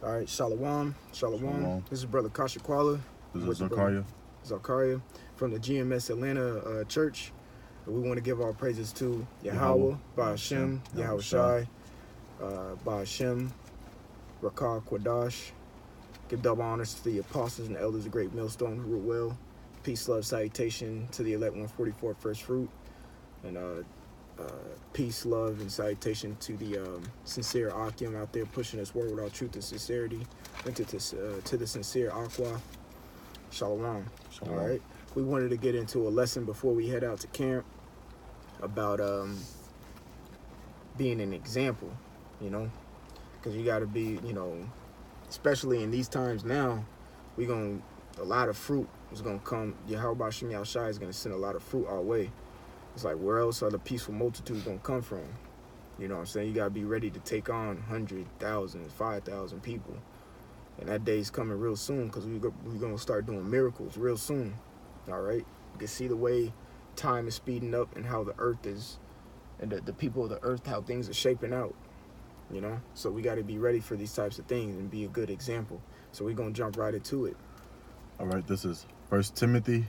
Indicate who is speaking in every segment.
Speaker 1: All right, Shalom. Shalom.
Speaker 2: Shalom.
Speaker 1: This is Brother Kashakwala.
Speaker 2: This
Speaker 1: With
Speaker 2: is
Speaker 1: the brother
Speaker 2: Zakaria.
Speaker 1: Zakaria from the GMS Atlanta Church. We want to give our praises to Yahweh, Ba'ashem, Yahweh Shai, Ba'ashem, Rakah Quadash. Give double honors to the apostles and elders of Great Millstone who rule well. Peace, love, salutation to the elect 144 first fruit. And peace, love, and salutation to the sincere Akim out there pushing this word without truth and sincerity. And to the sincere Aqua. Shalom.
Speaker 2: Shalom.
Speaker 1: All right. We wanted to get into a lesson before we head out to camp about being an example, because you got to be, especially in these times now, a lot of fruit is going to come. Yahweh Shem Yahushai is going to send a lot of fruit our way. It's like, where else are the peaceful multitudes going to come from? You know what I'm saying? You got to be ready to take on 100,000, 5,000 people. And that day's coming real soon because we're going to start doing miracles real soon. All right? You can see the way time is speeding up and how the earth is, and the people of the earth, how things are shaping out. So we got to be ready for these types of things and be a good example. So we're going to jump right into it.
Speaker 2: All right, this is 1 Timothy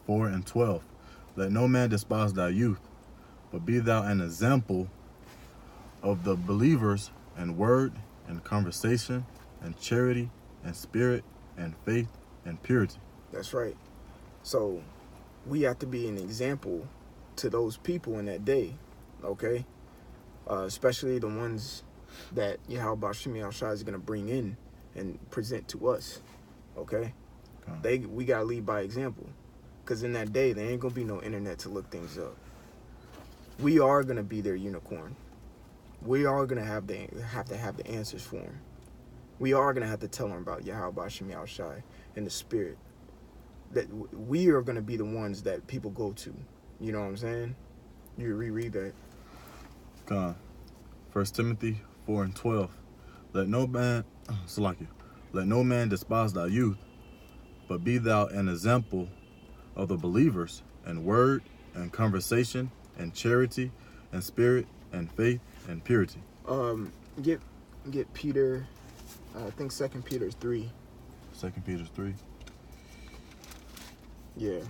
Speaker 2: 4:12. Let no man despise thy youth, but be thou an example of the believers in word and conversation and charity and spirit and faith and purity.
Speaker 1: That's right. So we have to be an example to those people in that day, okay? Especially the ones that Yahweh Shem Yahushai is going to bring in and present to us, okay? We got to lead by example. Because in that day, there ain't going to be no internet to look things up. We are going to be their unicorn. We are going to have to have the answers for them. We are going to have to tell them about Yahweh Shem Yahushai and the Spirit. That we are going to be the ones that people go to. You know what I'm saying? You reread that.
Speaker 2: 1 Timothy 4:12. Let no man despise thy youth, but be thou an example of the believers in word and conversation and charity and spirit and faith and purity.
Speaker 1: Get Peter, I think 2 Peter 3.
Speaker 2: 2 Peter 3.
Speaker 1: Yeah.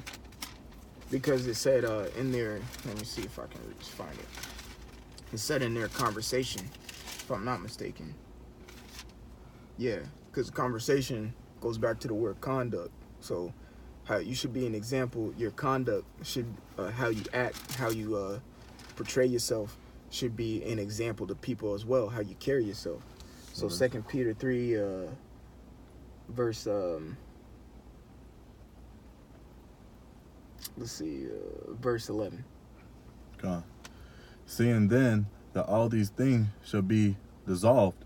Speaker 1: Because it said in there, let me see if I can just find it. It said in their conversation, if I'm not mistaken. Yeah, because conversation goes back to the word conduct. So how you should be an example. Your conduct should, how you act, how you portray yourself should be an example to people as well, how you carry yourself. So 2 Peter 3, verse, verse 11.
Speaker 2: Seeing then that all these things shall be dissolved,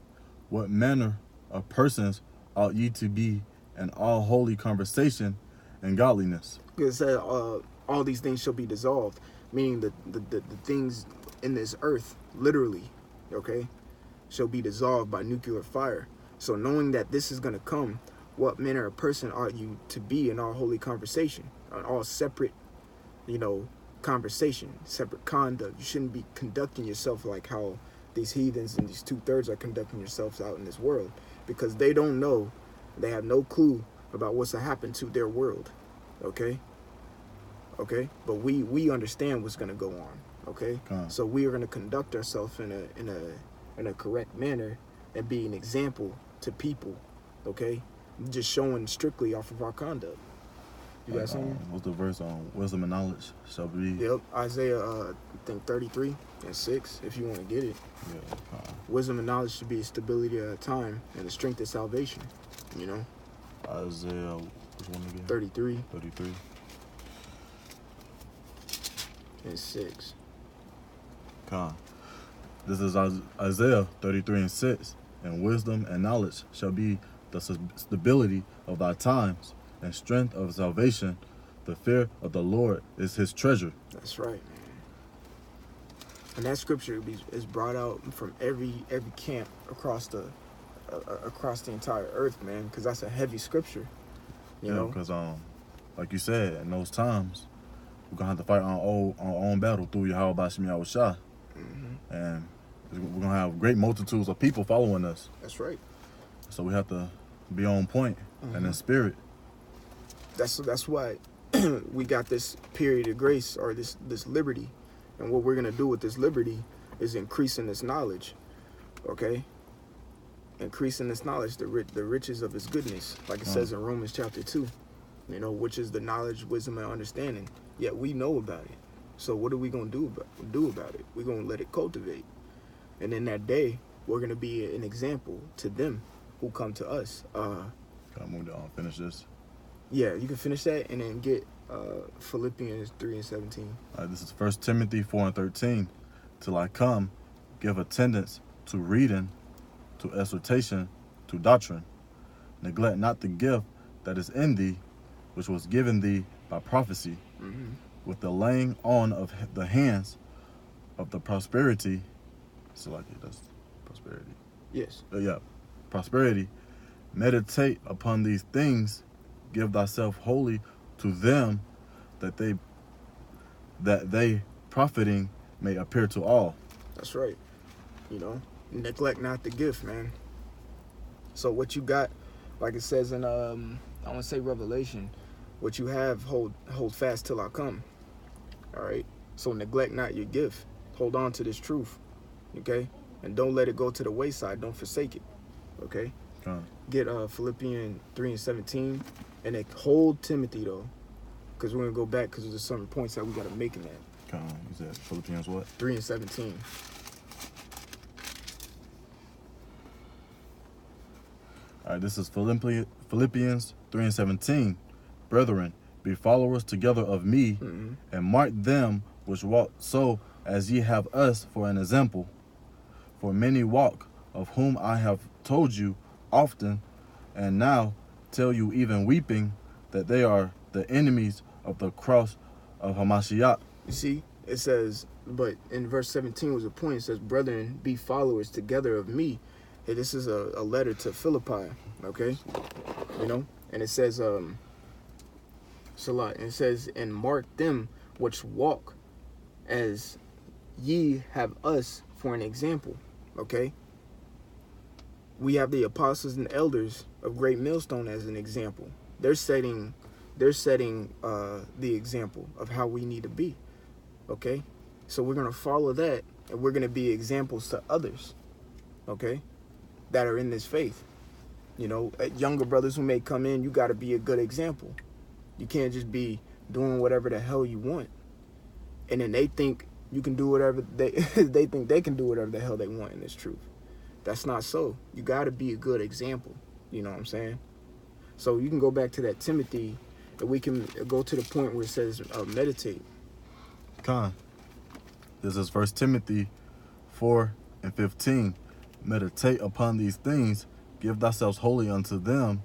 Speaker 2: what manner of persons ought ye to be in all holy conversation and godliness?
Speaker 1: It said all these things shall be dissolved, meaning the things in this earth, literally, okay, shall be dissolved by nuclear fire. So knowing that this is going to come, what manner of person ought you to be in all holy conversation, on all separate, conversation, separate conduct. You shouldn't be conducting yourself like how these heathens and these 2/3 are conducting themselves out in this world, because they don't know, they have no clue about what's to happen to their world. Okay, but we understand what's going to go on. Okay, so we are going to conduct ourselves in a correct manner and be an example to people. Okay, just showing strictly off of our conduct. You got something?
Speaker 2: What's the verse on wisdom and knowledge shall be?
Speaker 1: Yep, Isaiah, I think 33:6, if you want to get it.
Speaker 2: Yeah.
Speaker 1: Wisdom and knowledge should be a stability at time and the strength of salvation.
Speaker 2: Isaiah, which one again?
Speaker 1: 33.
Speaker 2: 33.
Speaker 1: And 6.
Speaker 2: This is Isaiah 33:6. And wisdom and knowledge shall be the stability of thy times and strength of salvation. The fear of the Lord is his treasure.
Speaker 1: That's right, man. And that scripture is brought out from every camp across the entire earth, man, because that's a heavy scripture. You know?
Speaker 2: Because like you said, in those times, we're gonna have to fight our own battle through Yahweh Shem Yahushai. And we're gonna have great multitudes of people following us.
Speaker 1: That's right.
Speaker 2: So we have to be on point and in spirit.
Speaker 1: That's why we got this period of grace, or this liberty. And what we're gonna do with this liberty is increasing this knowledge. Okay? Increasing this knowledge, the riches of his goodness, like it says in Romans chapter 2, you know, which is the knowledge, wisdom, and understanding. Yet we know about it. So what are we gonna do about it? We're gonna let it cultivate. And in that day, we're gonna be an example to them who come to us.
Speaker 2: Can I move on? Finish this.
Speaker 1: Yeah, you can finish that and then get Philippians 3 and 17.
Speaker 2: All right, this is 1 Timothy 4 and 13. Till I come, give attendance to reading, to exhortation, to doctrine. Neglect not the gift that is in thee, which was given thee by prophecy, with the laying on of the hands of the prosperity. So like that's prosperity.
Speaker 1: Yes.
Speaker 2: Prosperity. Meditate upon these things. Give thyself wholly to them, that they profiting may appear to all.
Speaker 1: That's right. You know, neglect not the gift, man. So what you got, like it says in I want to say Revelation, what you have, hold fast till I come. All right. So neglect not your gift. Hold on to this truth. Okay, and don't let it go to the wayside. Don't forsake it. Okay. Get Philippians 3 and 17, and then hold Timothy though, because we're gonna go back because there's some points that we gotta make in that.
Speaker 2: You said Philippians what?
Speaker 1: 3 and 17.
Speaker 2: All right, this is Philippians 3 and 17. Brethren, be followers together of me, and mark them which walk so as ye have us for an example. For many walk, of whom I have told you often, and now tell you even weeping, that they are the enemies of the cross of Hamashiach.
Speaker 1: You see, it says, but in verse 17 was a point. It says, brethren, be followers together of me. Hey, this is a letter to Philippi, okay? You know, and it says, Salat, and it says, and mark them which walk as ye have us for an example, okay? We have the apostles and elders of Great Millstone as an example. They're setting the example of how we need to be, okay? So we're going to follow that, and we're going to be examples to others, okay, that are in this faith. You know, younger brothers who may come in, you got to be a good example. You can't just be doing whatever the hell you want, and then they think you can do whatever they think they can do whatever the hell they want in this truth. That's not so. You got to be a good example. You know what I'm saying? So you can go back to that Timothy, and we can go to the point where it says meditate.
Speaker 2: This is 1 Timothy 4 and 15. Meditate upon these things, give thyself wholly unto them,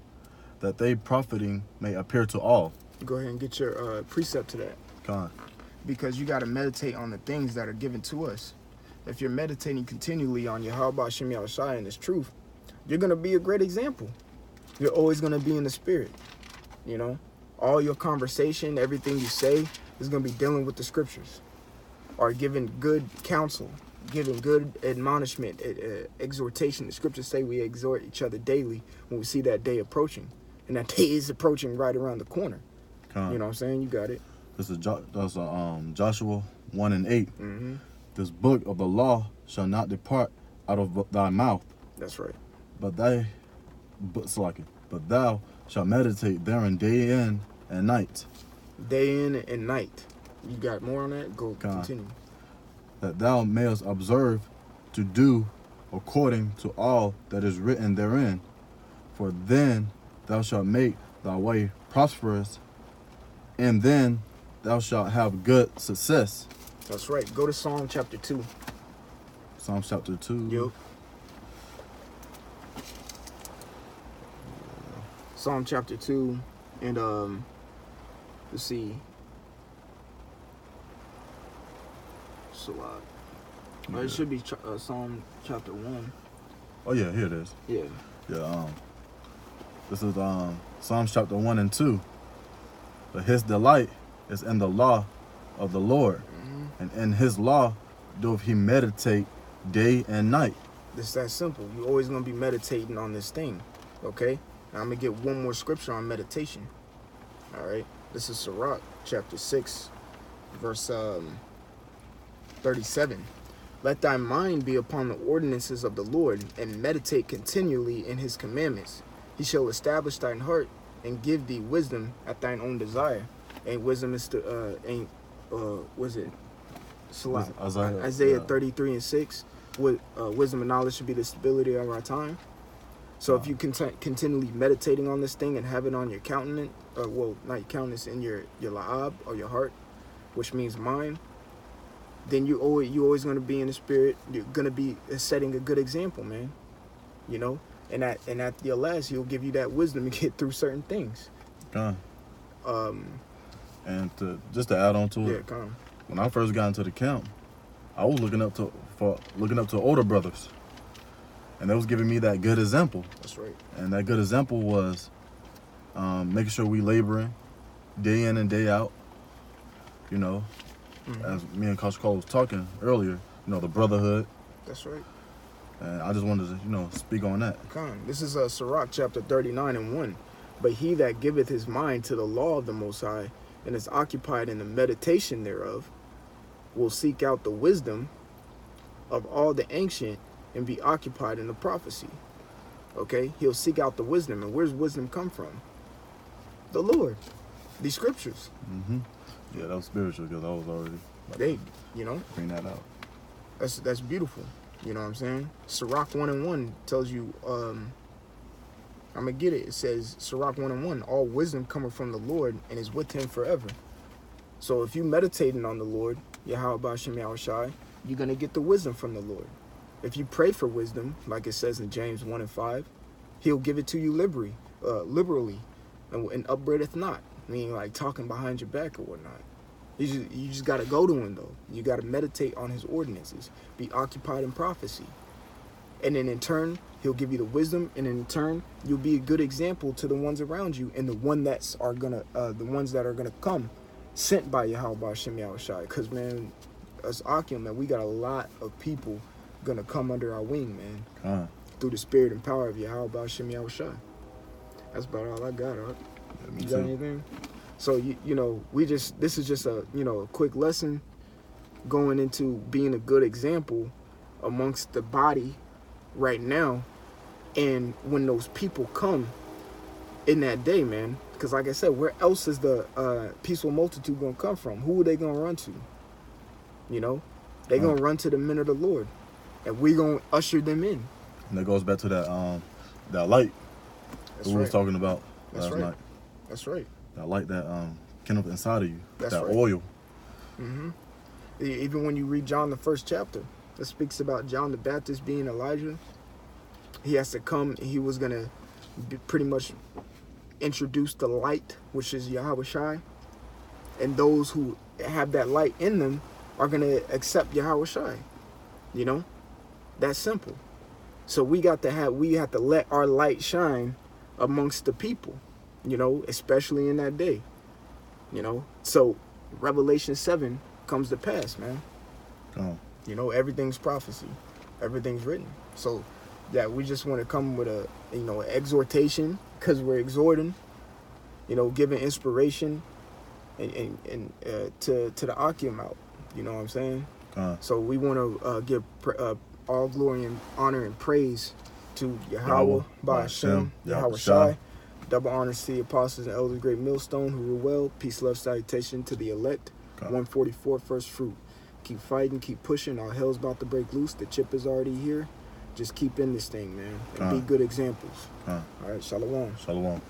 Speaker 2: that they profiting may appear to all.
Speaker 1: Go ahead and get your precept to that. Because you got to meditate on the things that are given to us. If you're meditating continually on Yahweh Shem Yahushai and His truth, you're going to be a great example. You're always going to be in the spirit. You know, all your conversation, everything you say is going to be dealing with the scriptures, or giving good counsel, giving good admonishment, exhortation. The scriptures say we exhort each other daily when we see that day approaching. And that day is approaching right around the corner. You know what I'm saying? You got it.
Speaker 2: This is Joshua 1 and 8. This book of the law shall not depart out of thy mouth.
Speaker 1: That's right.
Speaker 2: But thou shalt meditate therein day in and night.
Speaker 1: Day in and night. You got more on that? Go continue.
Speaker 2: That thou mayest observe to do according to all that is written therein. For then thou shalt make thy way prosperous, and then thou shalt have good success.
Speaker 1: That's right. Go to Psalm chapter 2.
Speaker 2: Psalm chapter 2.
Speaker 1: Yep. Psalm chapter 2, and let's see. It should be Psalm chapter 1.
Speaker 2: Oh yeah, here it is.
Speaker 1: Yeah.
Speaker 2: Yeah. This is Psalms chapter 1 and 2. But his delight is in the law of the Lord, and in his law doth he meditate day and night.
Speaker 1: It's that simple. You're always gonna be meditating on this thing. Okay? Now I'm going to get one more scripture on meditation. All right? This is Sirach, chapter 6, verse 37. Let thy mind be upon the ordinances of the Lord, and meditate continually in his commandments. He shall establish thine heart, and give thee wisdom at thine own desire. And wisdom is was it? Isaiah 33 and 6. Wisdom and knowledge should be the stability of our time. So if you continually meditating on this thing and have it on your countenance, well, not your countenance, in your la'ab, or your heart, which means mind, then you always going to be in the spirit. You're going to be setting a good example, man. You know, and at your last, he'll give you that wisdom to get through certain things.
Speaker 2: And just to add on to it, when I first got into the camp, I was looking up to older brothers, and they was giving me that good example.
Speaker 1: That's right.
Speaker 2: And that good example was making sure we laboring day in and day out. You know, as me and Coach Cole was talking earlier, you know, the brotherhood.
Speaker 1: That's right.
Speaker 2: And I just wanted to, you know, speak on that.
Speaker 1: This is Sirach chapter 39 and 1. But he that giveth his mind to the law of the Most High, and is occupied in the meditation thereof, will seek out the wisdom of all the ancient, and be occupied in the prophecy. Okay? He'll seek out the wisdom. And where's wisdom come from? The Lord. These scriptures.
Speaker 2: Yeah, that was spiritual, because I was already bring that out.
Speaker 1: That's beautiful. You know what I'm saying? Sirach 1 and 1 tells you, I'm going to get it. It says, Sirach 1 and 1, all wisdom cometh from the Lord, and is with him forever. So if you meditating on the Lord, Yahweh Ba'ashem Yahushai, you're going to get the wisdom from the Lord. If you pray for wisdom, like it says in James 1 and 5, he'll give it to you liberally, and upbraideth not. Meaning like talking behind your back or whatnot. You just got to go to him, though. You got to meditate on his ordinances. Be occupied in prophecy. And then in turn, he'll give you the wisdom. And in turn, you'll be a good example to the ones around you. And the ones that are going to come, sent by Yahweh Ba'ashem Yahushai. Because, man, us Akim, man, we got a lot of people going to come under our wing, man. Through the spirit and power of Yahweh Ba'ashem Yahushai. That's about all I got, huh? You got anything? So, you know, this is just a quick lesson going into being a good example amongst the body right now. And when those people come in that day, man, because like I said, where else is the peaceful multitude going to come from? Who are they going to run to? You know, they're going to run to the men of the Lord, and we're going to usher them in. And
Speaker 2: that goes back to that light that we was talking about last night.
Speaker 1: That's right.
Speaker 2: That light that kindled inside of you.
Speaker 1: That's
Speaker 2: that
Speaker 1: right.
Speaker 2: Oil.
Speaker 1: Even when you read John, the first chapter, it speaks about John the Baptist being Elijah. He has to come, and he was going to pretty much introduce the light, which is Yahweh Shai. And those who have that light in them are going to accept Yahweh Shai. You know? That's simple. So we have to let our light shine amongst the people. You know, especially in that day, you know. So Revelation 7 comes to pass, man. You know, everything's prophecy. Everything's written. So that we just want to come with a, exhortation, because we're exhorting, giving inspiration and to the Akim out. You know what I'm saying? So we want to give all glory and honor and praise to Yahweh Ba'ashem, Yahweh Shai. Double honors to the apostles and elders, great millstone who rule well. Peace, love, salutation to the elect. 144 first fruit. Keep fighting, keep pushing. All hell's about to break loose. The chip is already here. Just keep in this thing, man. And be good examples. All right, shalom.
Speaker 2: Shalom.